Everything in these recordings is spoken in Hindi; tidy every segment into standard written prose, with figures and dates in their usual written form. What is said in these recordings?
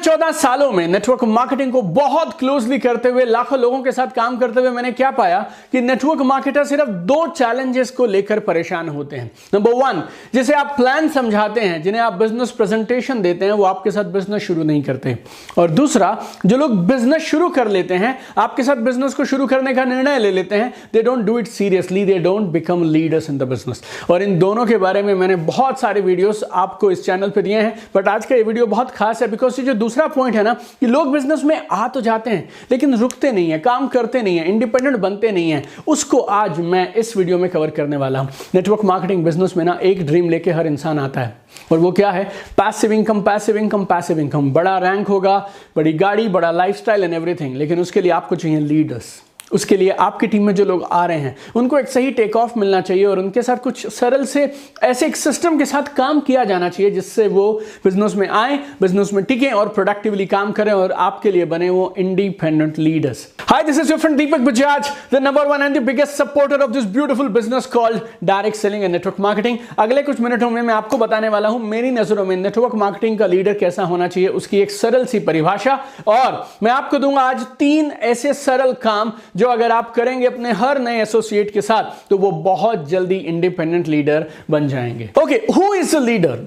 14 सालों में नेटवर्क मार्केटिंग को बहुत क्लोजली करते हुए, लाखों लोगों के साथ काम करते हुए मैंने क्या पाया कि नेटवर्क मार्केटर सिर्फ दो चैलेंजेस को लेकर परेशान होते हैं। नंबर 1, जिसे आप प्लान समझाते हैं, जिन्हें आप बिजनेस प्रेजेंटेशन देते हैं, वो आपके साथ बिजनेस शुरू नहीं करते। और दूसरा, जो लोग बिजनेस शुरू कर लेते हैं, आपके साथ बिजनेस को शुरू करने का निर्णय ले लेते हैं, they don't do it seriously, they don't become leaders in the business. और इन दोनों के बारे में मैंने बहुत सारे वीडियोस आपको इस चैनल पे दिए हैं, बट आज का ये वीडियो बहुत खास है बिकॉज ये जो दूसरा पॉइंट है ना कि लोग बिजनेस में आ तो जाते हैं लेकिन रुकते नहीं है, काम करते नहीं है, इंडिपेंडेंट बनते नहीं है, उसको आज मैं इस वीडियो में कवर करने वाला हूं। नेटवर्क मार्केटिंग बिजनेस में ना एक ड्रीम लेके हर इंसान आता है और वो क्या है? Passive income, passive income, passive income. बड़ा रैंक होगा, बड़ी गाड़ी, बड़ा लाइफस्टाइल एंड एवरीथिंग, लेकिन उसके लिए आपको चाहिए लीडर्स। उसके लिए आपकी टीम में जो लोग आ रहे हैं उनको एक सही टेक ऑफ मिलना चाहिए और उनके साथ कुछ सरल से ऐसे एक सिस्टम के साथ काम किया जाना चाहिए जिससे वो बिजनेस में आए, बिजनेस में टिके और प्रोडक्टिवली काम करें और आपके लिए बने वो independent leaders. Hi, this is your friend Deepak Bajaj, the number 1 and the biggest supporter of this beautiful business called direct selling and network marketing. अगले कुछ मिनटों में मैं आपको बताने वाला हूं मेरी नजरों में नेटवर्क मार्केटिंग का लीडर कैसा होना चाहिए, उसकी एक सरल सी परिभाषा, और मैं आपको दूंगा आज 3 ऐसे सरल काम जो अगर आप करेंगे अपने हर नए एसोसिएट के साथ तो वो बहुत जल्दी इंडिपेंडेंट लीडर बन जाएंगे। Okay, who is a leader?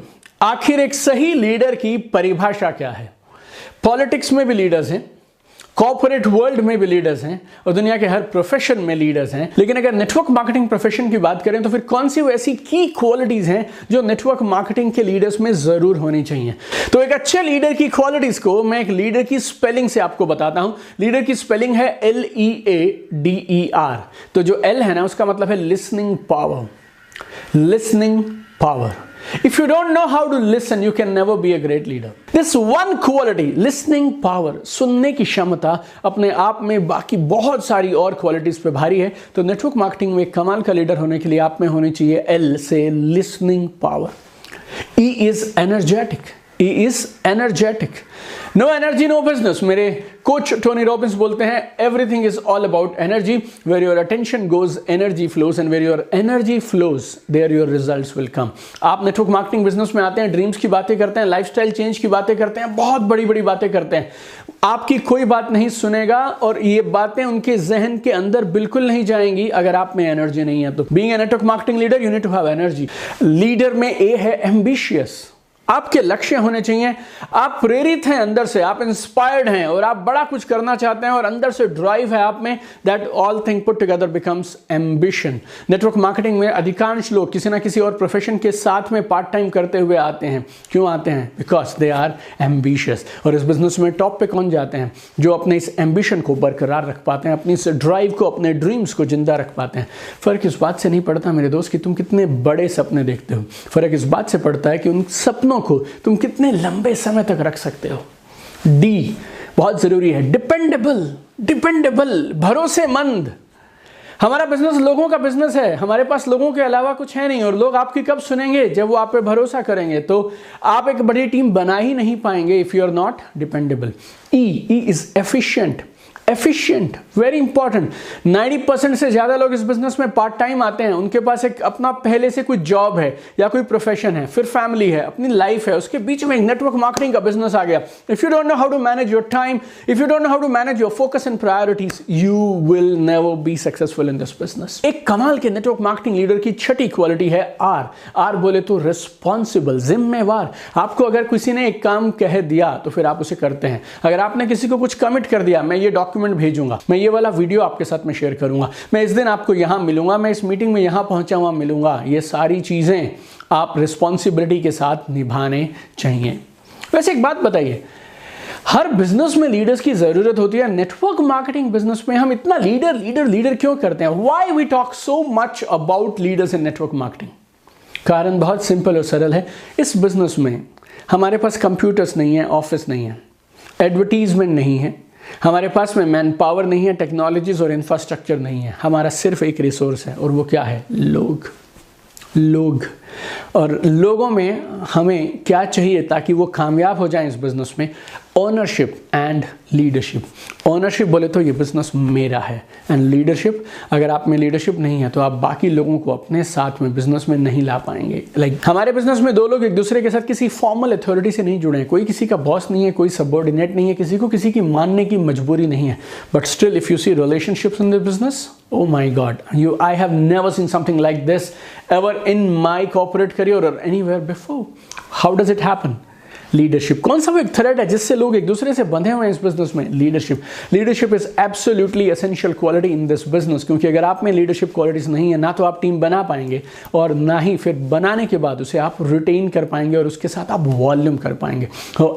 आखिर एक सही लीडर की परिभाषा क्या है? पॉलिटिक्स में भी लीडर्स हैं, कॉर्पोरेट वर्ल्ड में भी लीडर्स हैं और दुनिया के हर प्रोफेशन में लीडर्स हैं, लेकिन अगर नेटवर्क मार्केटिंग प्रोफेशन की बात करें तो फिर कौन सी वो ऐसी की क्वालिटीज हैं जो नेटवर्क मार्केटिंग के लीडर्स में जरूर होनी चाहिए? तो एक अच्छे लीडर की क्वालिटीज को मैं एक लीडर की स्पेलिंग से आपको बताता हूं। लीडर की स्पेलिंग है LEADER। तो जो L है ना उसका मतलब है listening power. Listening power. If you don't know how to listen, you can never be a great leader. This one quality, listening power, सुनने की क्षमता, अपने आप में बाकी बहुत सारी और क्वालिटीज पे भारी है। तो नेटवर्क मार्केटिंग में कमाल का लीडर होने के लिए आप में होनी चाहिए L से listening power. E is energetic. E is energetic. No energy, no business. मेरे कोच टोनी रॉबिन्स बोलते हैं everything is all about energy. Where your attention goes, energy flows, and where your energy flows, there your results will come. आप नेटवर्क मार्केटिंग बिजनेस में आते हैं, ड्रीम्स की बातें करते हैं, लाइफस्टाइल चेंज की बातें करते हैं, बहुत बड़ी बड़ी बातें करते हैं, आपकी कोई बात नहीं सुनेगा और ये बातें उनके जहन के अंदर बिल्कुल नहीं जाएंगी अगर आप में एनर्जी नहीं है। तो being a network marketing leader you need to have energy. Leader में ए है एम्बिशियस। आपके लक्ष्य होने चाहिए, आप प्रेरित हैं अंदर से, आप इंस्पायर्ड हैं और आप बड़ा कुछ करना चाहते हैं और अंदर से ड्राइव है आप में। That all thing put together becomes ambition. Network marketing में अधिकांश लोग किसी ना किसी और प्रोफेशन के साथ में पार्ट टाइम करते हुए आते हैं। क्यों आते हैं? Because they are ambitious. और इस बिजनेस में टॉप पे कौन जाते हैं? जो अपने इस एम्बिशन को बरकरार रख पाते हैं, अपनी इस ड्राइव को, अपने ड्रीम्स को जिंदा रख पाते हैं। फर्क इस बात से नहीं पड़ता मेरे दोस्त कि तुम कितने बड़े सपने देखते हो, फर्क इस बात से पड़ता है कि उन सपनों को तुम कितने लंबे समय तक रख सकते हो। डी बहुत जरूरी है, डिपेंडेबल। डिपेंडेबल, भरोसेमंद। हमारा बिजनेस लोगों का बिजनेस है, हमारे पास लोगों के अलावा कुछ है नहीं और लोग आपकी कब सुनेंगे? जब वो आप पे भरोसा करेंगे। तो आप एक बड़ी टीम बना ही नहीं पाएंगे if you are not dependable. E is efficient. Efficient, very important. 90% से ज्यादा लोग इस बिजनेस में पार्ट टाइम आते हैं, उनके पास एक अपना पहले से कोई जॉब है या कोई प्रोफेशन है, फिर फैमिली है, अपनी लाइफ है, उसके बीच में नेटवर्क मार्केटिंग का बिजनेस आ गया। If you don't know how to manage your time, if you don't know how to manage your focus and priorities, you will never be successful in this business. एक कमाल के नेटवर्क मार्केटिंग लीडर की छठी क्वालिटी है आर। आर बोले तो रिस्पॉन्सिबल, जिम्मेवार। आपको अगर किसी ने एक काम कह दिया तो फिर आप उसे करते हैं। अगर आपने किसी को कुछ कमिट कर दिया, मैं ये डॉक्यूमेंट भेजूंगा, मैं ये वाला वीडियो आपके साथ में शेयर करूंगा, मैं इस दिन आपको यहां मिलूंगा, मैं इस मीटिंग में यहां पहुंचा हुआ मिलूंगा, ये सारी चीजें आप रिस्पॉन्सिबिलिटी के साथ निभाने चाहिए। वैसे एक बात बताइए, हर बिजनेस में लीडर्स की जरूरत होती है, नेटवर्क मार्केटिंग बिजनेस में हम इतना लीडर लीडर लीडर क्यों करते हैं? Why we talk so much about leaders in network marketing? कारण बहुत सिंपल और सरल है। इस बिजनेस में हमारे पास कंप्यूटर्स नहीं है, ऑफिस नहीं है, एडवर्टीजमेंट नहीं है, हमारे पास में मैन पावर नहीं है, टेक्नोलॉजीज और इंफ्रास्ट्रक्चर नहीं है। हमारा सिर्फ एक रिसोर्स है और वो क्या है? लोग। लोग, और लोगों में हमें क्या चाहिए ताकि वो कामयाब हो जाएं इस बिज़नेस में? Ownership and leadership. ओनरशिप बोले तो ये बिज़नेस मेरा है, एंड लीडरशिप, अगर आप में लीडरशिप नहीं है तो आप बाकी लोगों को अपने साथ में बिज़नेस में नहीं ला पाएंगे। हमारे बिज़नेस में दो लोग एक दूसरे के साथ किसी फॉर्मल अथॉरिटी से नहीं जुड़े हैं, कोई किसी का बॉस नहीं है, कोई सबऑर्डिनेट नहीं है, किसी को किसी की मानने की मजबूरी नहीं है। But still if you see relationships in the business, oh my god, I have never seen something like this ever in my corporate career or anywhere before. How does it happen? Leadership. कौन सा वो एक थ्रेड है जिससे लोग एक दूसरे से बंधे हुए हैं इस बिजनेस में? Leadership. Leadership is absolutely essential quality in this business, क्योंकि अगर आप में लीडरशिप क्वालिटीज नहीं है, ना तो आप टीम बना पाएंगे और ना ही फिर बनाने के बाद उसे आप रिटेन कर पाएंगे और उसके साथ आप वॉल्यूम कर पाएंगे।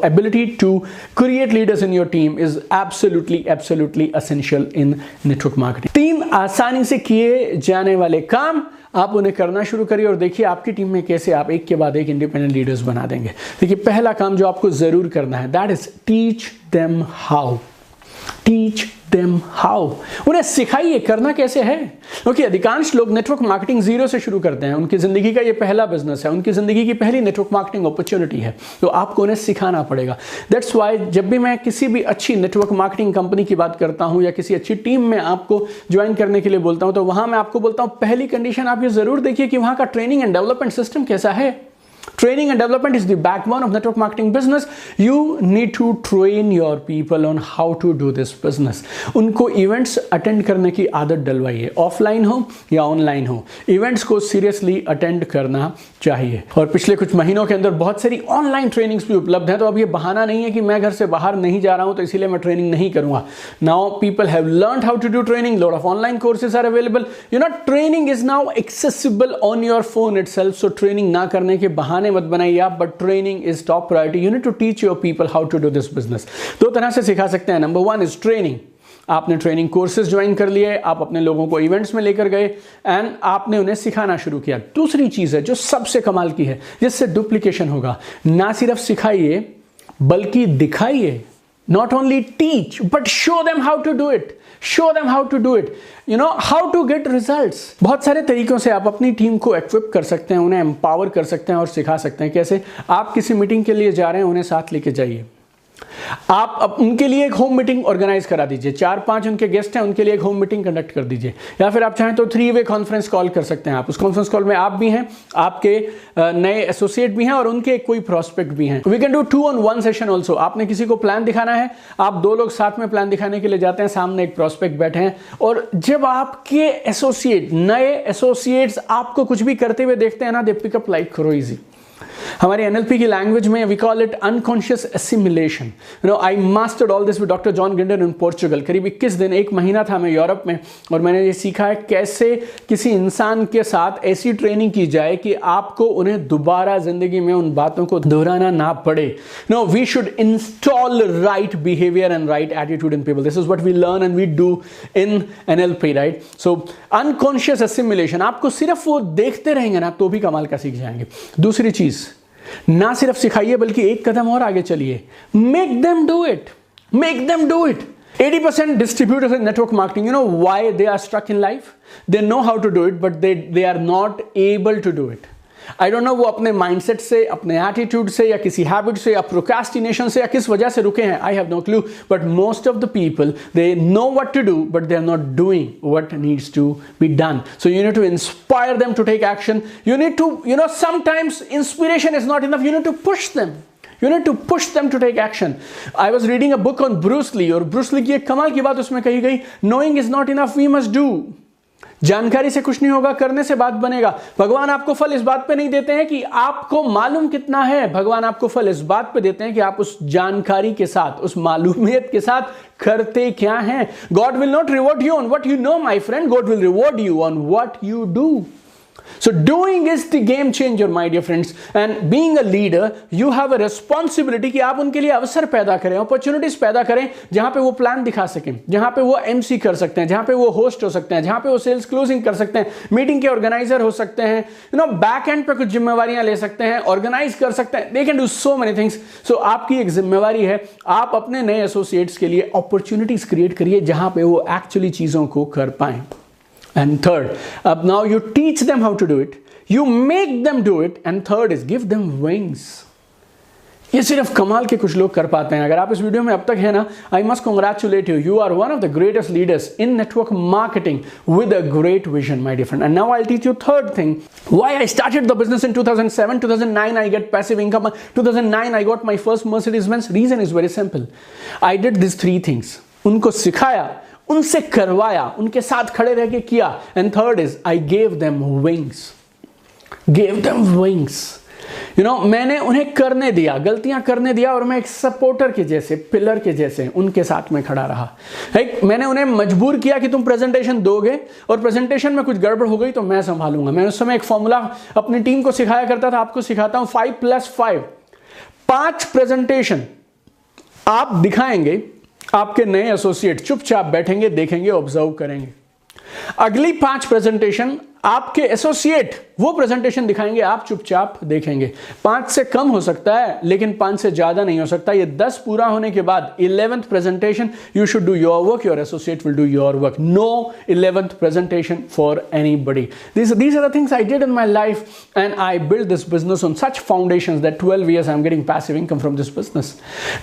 Ability to create leaders in your team is absolutely essential in network marketing. 3 आसानी से किए जाने वाले काम, आप उन्हें करना शुरू करिए और देखिए आपकी टीम में कैसे आप एक के बाद एक इंडिपेंडेंट लीडर्स बना देंगे। देखिए पहला काम जो आपको जरूर करना है, that is teach them how. Teach them how, उन्हें सिखाइए करना कैसे है। क्योंकि अधिकांश लोग नेटवर्क मार्केटिंग जीरो से शुरू करते हैं, उनकी जिंदगी का ये पहला बिजनेस है, उनकी जिंदगी की पहली नेटवर्क मार्केटिंग अपॉर्चुनिटी है, तो आपको उन्हें सिखाना पड़ेगा। दैट्स वाई जब भी मैं किसी भी अच्छी नेटवर्क मार्केटिंग कंपनी की बात करता हूं या किसी अच्छी टीम में आपको ज्वाइन करने के लिए बोलता हूं, तो वहां मैं आपको बोलता हूं पहली कंडीशन आप ये जरूर देखिए कि वहां का ट्रेनिंग एंड डेवलपमेंट सिस्टम कैसा है। Training and development is the backbone of network marketing business. You need to train your people on how to do this business. उनको इवेंट्स अटेंड करने की आदत डलवाइए, ऑफलाइन हो या ऑनलाइन हो, इवेंट्स को सीरियसली अटेंड करना चाहिए। और पिछले कुछ महीनों के अंदर बहुत सारी ऑनलाइन ट्रेनिंग्स भी उपलब्ध हैं, तो अब ये बहाना नहीं है कि मैं घर से बाहर नहीं जा रहा हूं तो इसीलिए मैं ट्रेनिंग नहीं करूंगा। Now people have learned how to do training, lot of online courses are available, you know, training is now accessible on your phone itself. So training ना करने के बहाने मत बनाइए आप, but training is top priority. You need to teach your people how to do this business. 2 तरह से सिखा सकते हैं। Number 1 is training. आपने ट्रेनिंग कोर्सेज ज्वाइन कर लिए, आप अपने लोगों को इवेंट्स में लेकर गए एंड आपने उन्हें सिखाना शुरू किया। दूसरी चीज है जो सबसे कमाल की है, जिससे डुप्लीकेशन होगा, ना सिर्फ सिखाइए बल्कि दिखाइए। Not only teach, but show them how to do it. Show them how to do it. You know, how to get results. बहुत सारे तरीकों से आप अपनी टीम को equip कर सकते हैं, उन्हें empower कर सकते हैं और सिखा सकते हैं। कैसे? आप किसी मीटिंग के लिए जा रहे हैं, उन्हें साथ लेके जाइए। आप उनके लिए एक होम मीटिंग ऑर्गेनाइज करा दीजिए, 4-5 उनके गेस्ट हैं, उनके लिए एक होम मीटिंग कंडक्ट कर दीजिए। या फिर आप चाहें तो 3-वे कॉन्फ्रेंस कॉल कर सकते हैं। आप उस कॉन्फ्रेंस कॉल में आप भी हैं, आपके नए एसोसिएट भी हैं और उनके कोई प्रोस्पेक्ट भी हैं। We can do 2-on-1 session also. आपने किसी को प्लान दिखाना है, आप 2 लोग साथ में प्लान दिखाने के लिए जाते हैं, सामने एक प्रोस्पेक्ट बैठे हैं, और जब आपके एसोसिएट, नए एसोसिएट्स आपको कुछ भी करते हुए देखते हैं ना, दे पिकअप लाइक क्रेजी। हमारी एनएलपी की लैंग्वेज में we call it unconscious assimilation. You know, I mastered all this with doctor John Grinder in Portugal. करीब 21 दिन, 1 महीना था मैं यूरोप में, और मैंने ये सीखा है कैसे किसी इंसान के साथ ऐसी ट्रेनिंग की जाए कि आपको उन्हें दोबारा जिंदगी में उन बातों को दोहराना ना पड़े। No, we should install right behaviour and right attitude in people. This is what we learn and we do in NLP, right? So unconscious assimilation, आपको सिर्फ वो देखते रहेंगे ना तो भी कमाल का सीख जाएंगे। दूसरी चीज, ना सिर्फ सिखाइए बल्कि एक कदम और आगे चलिए। Make them do it, make them do it. 80% distributors in network marketing, you know why they are stuck in life? They know how to do it, but they are not able to do it. I don't know वो अपने माइंडसेट से, अपने एटीट्यूड से, या किसी हैबिट से, या प्रोक्रास्टिनेशन से, या किस वजह से रुके हैं। I have no clue, but most of the people they know what to do but they are not doing what needs to be done. So you need to inspire them to take action. You need to, you know, sometimes inspiration is not enough. You need to push them. You need to push them to take action. I was reading a book on Bruce Lee, और Bruce Lee की एक कमाल की बात उसमें कही गई, knowing is not enough, we must do. जानकारी से कुछ नहीं होगा, करने से बात बनेगा। भगवान आपको फल इस बात पे नहीं देते हैं कि आपको मालूम कितना है, भगवान आपको फल इस बात पे देते हैं कि आप उस जानकारी के साथ, उस मालूमियत के साथ करते क्या हैं। God will not reward you on what you know, my friend. God will reward you on what you do. So doing is the game changer, my dear friends. And being a leader, you have a responsibility कि आप उनके लिए अवसर पैदा करें, अपॉर्चुनिटीज पैदा करें, जहां पे वो प्लान दिखा सकें, जहां पे वो एमसी कर सकते हैं, जहां पे वो होस्ट हो सकते हैं, जहां पे वो सेल्स क्लोजिंग कर सकते हैं, मीटिंग के ऑर्गेनाइजर हो सकते हैं, यू नो, बैक एंड पे कुछ जिम्मेवारियां ले सकते हैं, ऑर्गेनाइज कर सकते हैं। They can do so many things. सो आपकी एक जिम्मेवारी है, आप अपने नए एसोसिएट्स के लिए अपॉर्चुनिटीज क्रिएट करिए जहां पे वो एक्चुअली चीजों को कर पाएं। And third, now you teach them how to do it. You make them do it. And third is give them wings. ये सिर्फ कमाल के कुछ लोग कर पाते हैं. अगर आप इस वीडियो में अब तक है ना, I must congratulate you. You are one of the greatest leaders in network marketing with a great vision, my dear friend. And now I'll teach you third thing. Why I started the business in 2007, 2009 I get passive income, 2009 I got my first Mercedes-Benz. Reason is very simple. I did these three things. उनको सिखाया, उनसे करवाया, उनके साथ खड़े रह के किया. And third is I gave them wings. Gave them wings. मैंने उन्हें करने दिया, गलतियां करने दिया, और मैं एक सपोर्टर के जैसे, पिलर के जैसे उनके साथ में खड़ा रहा. मैंने उन्हें मजबूर किया कि तुम प्रेजेंटेशन दोगे और प्रेजेंटेशन में कुछ गड़बड़ हो गई तो मैं संभालूंगा. मैंने उस समय एक फॉर्मूला अपनी टीम को सिखाया करता था, आपको सिखाता हूं. 5+5, 5 प्रेजेंटेशन आप दिखाएंगे, आपके नए एसोसिएट चुपचाप बैठेंगे, देखेंगे, ऑब्जर्व करेंगे. अगली 5 प्रेजेंटेशन आपके एसोसिएट वो प्रेजेंटेशन दिखाएंगे, आप चुपचाप देखेंगे. 5 से कम हो सकता है लेकिन 5 से ज्यादा नहीं हो सकता. ये 10 पूरा होने के बाद 11th presentation you should do your work, your associate will do your work. No 11th presentation for anybody. These are the things I did in my life, and I built this business on such foundations that 12 years I'm getting passive income from this business.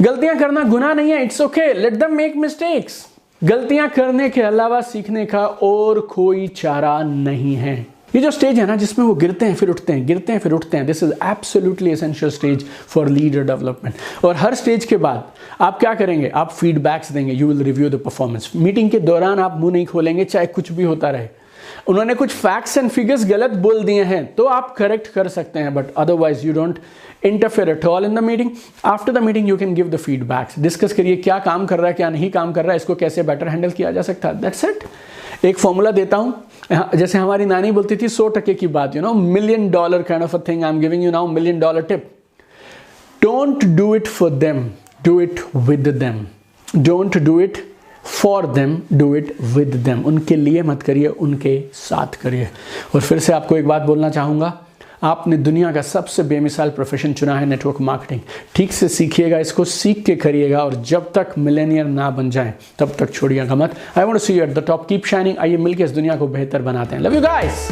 गलतियां करना गुनाह नहीं है. It's okay. Let them make mistakes. गलतियां करने के अलावा सीखने का और कोई चारा नहीं है. ये जो स्टेज है ना जिसमें वो गिरते हैं फिर उठते हैं, गिरते हैं फिर उठते हैं, this is absolutely essential stage for leader development. और हर स्टेज के बाद आप क्या करेंगे, आप फीडबैक्स देंगे. You will review the performance. Meeting के दौरान आप मुंह नहीं खोलेंगे चाहे कुछ भी होता रहे. उन्होंने कुछ फैक्ट्स एंड फिगर्स गलत बोल दिए हैं तो आप करेक्ट कर सकते हैं, but otherwise you don't interfere at all in the meeting. After the meeting you can give the feedbacks. Discuss करिए क्या काम कर रहा है, क्या नहीं काम कर रहा है, इसको कैसे बेटर हैंडल किया जा सकता है. That's it. एक फॉर्मूला देता हूं, जैसे हमारी नानी बोलती थी 100% की बात, $1 million kind of a thing. I'm giving you now $1 million tip. Don't do it for them, do it with them. Don't do it for them, do it with them. उनके लिए मत करिए, उनके साथ करिए. और फिर से आपको एक बात बोलना चाहूंगा, आपने दुनिया का सबसे बेमिसाल प्रोफेशन चुना है, नेटवर्क मार्केटिंग. ठीक से सीखिएगा, इसको सीख के करिएगा, और जब तक मिलेनियर ना बन जाए तब तक छोड़िएगा मत. I want to see you at the top. Keep shining. आइए मिलकर इस दुनिया को बेहतर बनाते हैं. Love you guys.